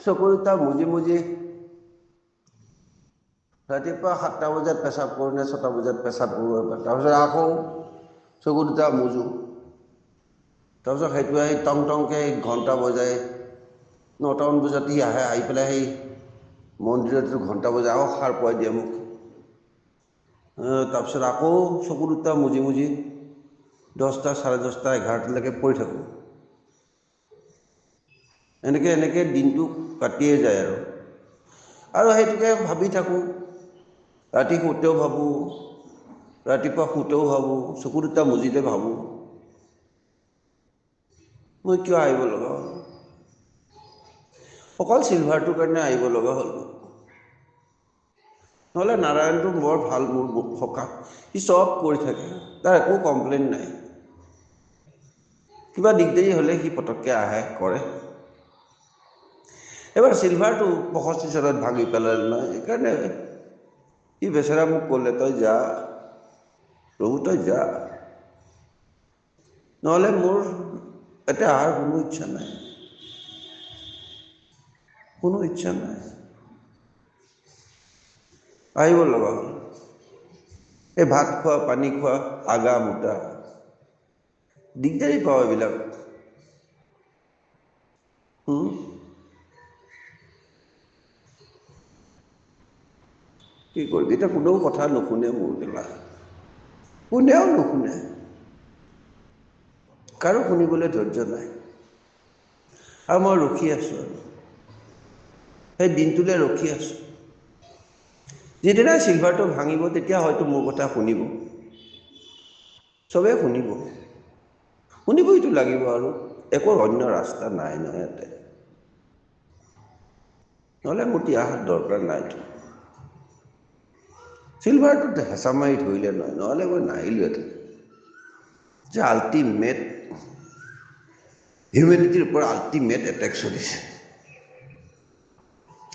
চকু দুটা মুজি মুজি ৰাতিপুৱা 7টা বজাত পেচাব কৰোঁ নে 6টা বজাত পেচাব কৰোঁ তাৰপিছত আকৌ চকু দুটা মুজো তাৰপিছত সেইটো আহি টং টংকৈ ঘণ্টা বজাই 9টামান বজাত সি আহে আহি পেলাই সেই মন্দিৰত ঘণ্টা বজাই আকৌ সাৰ পুৱাই দিয়ে মোক তাৰপিছত আকৌ চকু দুটা মুজি মুজি 10টা 10:30 11টালৈকে পঢ়ি থাকোঁ এনেকৈ দিনটো কাটিয়ে যায় আৰু সেইটোকে ভাবি থাকোঁ ৰাতি শুতেও ভাবোঁ ৰাতিপুৱা শুতেও ভাবোঁ চকু দুটা মুজিতে ভাবোঁ মই কিয় আহিব লগা হ'ল অকল চিলভাৰটোৰ কাৰণে আহিব লগা হ'ল নহ'লে নাৰায়ণটো বৰ ভাল মোৰ সকাহ সি চব কৰি থাকে তাৰ একো কমপ্লেইন নাই কিবা দিগদাৰী হ'লে সি পটককৈ আহে কৰে এবাৰ চিলভাৰটো 65 চনত ভাঙি পেলালে নহয় সেইকাৰণে সি বেচেৰা মোক ক'লে তই যা প্ৰভু তই যা নহ'লে মোৰ এতিয়া অহাৰ কোনো ইচ্ছা নাই আহিব লগা হ'ল এই ভাত খোৱা পানী খোৱা আগা মোটা দিগদাৰী পাওঁ এইবিলাক কি কৰিবি এতিয়া কোনেও কথা নুশুনে মোৰ কেলা কোনেও নুশুনে কাৰো শুনিবলৈ ধৈৰ্য নাই আৰু মই ৰখি আছোঁ সেই দিনটোলৈ ৰখি আছোঁ যিদিনা চিলভাৰটো ভাঙিব তেতিয়া হয়তো মোৰ কথা শুনিব চবেই শুনিবইতো লাগিব আৰু একো অন্য ৰাস্তা নাই নহয় ইয়াতে নহ'লে মোৰ তিয়াহত দৰকাৰ নাইতো চিলভাৰটোত হেঁচা মাৰি ধৰিলে নহয় নহ'লে মই নাহিলোহেঁতেন যে আল্টিমেট হিউমেনিটিৰ ওপৰত আল্টিমেট এটেক চলিছে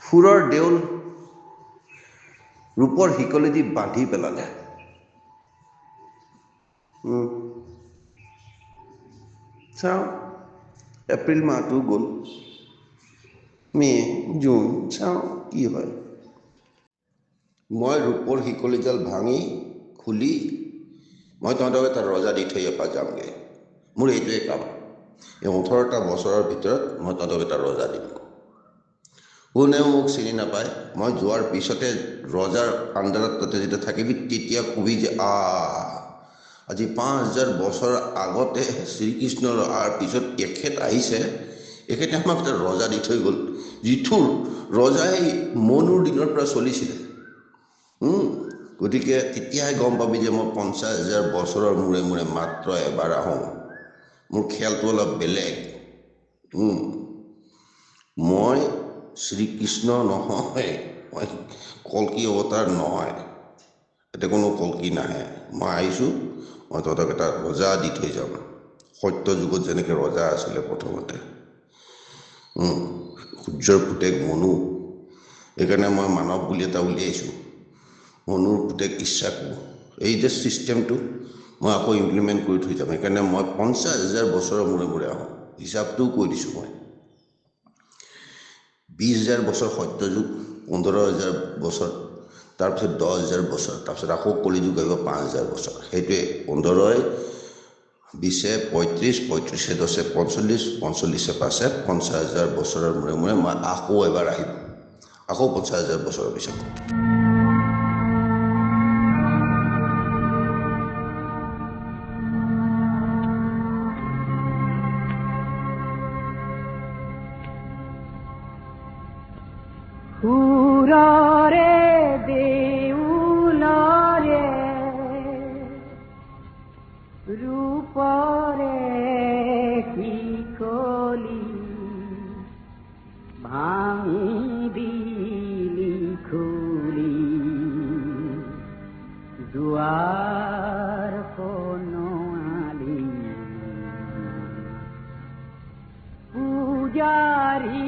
সুৰৰ দেউল ৰূপৰ শিকলিদি বান্ধি পেলালে চাওঁ এপ্ৰিল মাহটো গ'ল মে' জুন চাওঁ কি হয় মই ৰূপৰ শিকলিডাল ভাঙি খুলি মই তহঁতক এটা ৰজা দি থৈ এপাক যামগৈ মোৰ এইটোৱে কাম এই 18টা বছৰৰ ভিতৰত মই তহঁতক এটা ৰজা দিম কোনেও মোক চিনি নাপায় মই যোৱাৰ পিছতে ৰজাৰ আণ্ডাৰত তহঁতে যেতিয়া থাকিবি তেতিয়া কবি যে আজি 5000 বছৰ আগতে শ্ৰীকৃষ্ণৰ অহাৰ পিছত এখেত আহিছে এখেতে আমাক এটা ৰজা দি থৈ গ'ল যিটো ৰজাই মনুৰ দিনৰ পৰা চলিছিলে গতিকে তেতিয়াই গম পাবি যে মই 50,000 বছৰৰ মূৰে মূৰে মাত্ৰ এবাৰ আহোঁ মোৰ খেলটো অলপ বেলেগ মই শ্ৰীকৃষ্ণ নহয় মই কল্কি অৱতাৰ নহয় এতিয়া কোনো কল্কি নাহে মই আহিছোঁ মই তহঁতক এটা ৰজা দি থৈ যাম সত্য যুগত যেনেকৈ ৰজা আছিলে প্ৰথমতে সূৰ্যৰ পুতেক মনু সেইকাৰণে মই মানৱ বুলি এটা উলিয়াইছোঁ মনুৰ পুতেক ইচ্ছাকু এই যে ছিষ্টেমটো মই আকৌ ইমপ্লিমেণ্ট কৰি থৈ যাম সেইকাৰণে মই 50,000 বছৰৰ মূৰে মূৰে আহোঁ হিচাপটোও কৈ দিছোঁ মই 20,000 বছৰ সত্যযুগ 15,000 বছৰ তাৰপিছত 10,000 বছৰ তাৰপিছত আকৌ কলিযুগ আহিব 5,000 বছৰ সেইটোৱে 15 20 35 35 10 45 45 5 50,000 বছৰৰ মূৰে মূৰে মই আকৌ এবাৰ আহিম আকৌ 50,000 বছৰৰ পিছত সুৰৰে দেউলৰে ৰূপৰে শিকলি ভাঙি দিলি খুলি দুৱাৰ প্ৰণালী পূজাৰী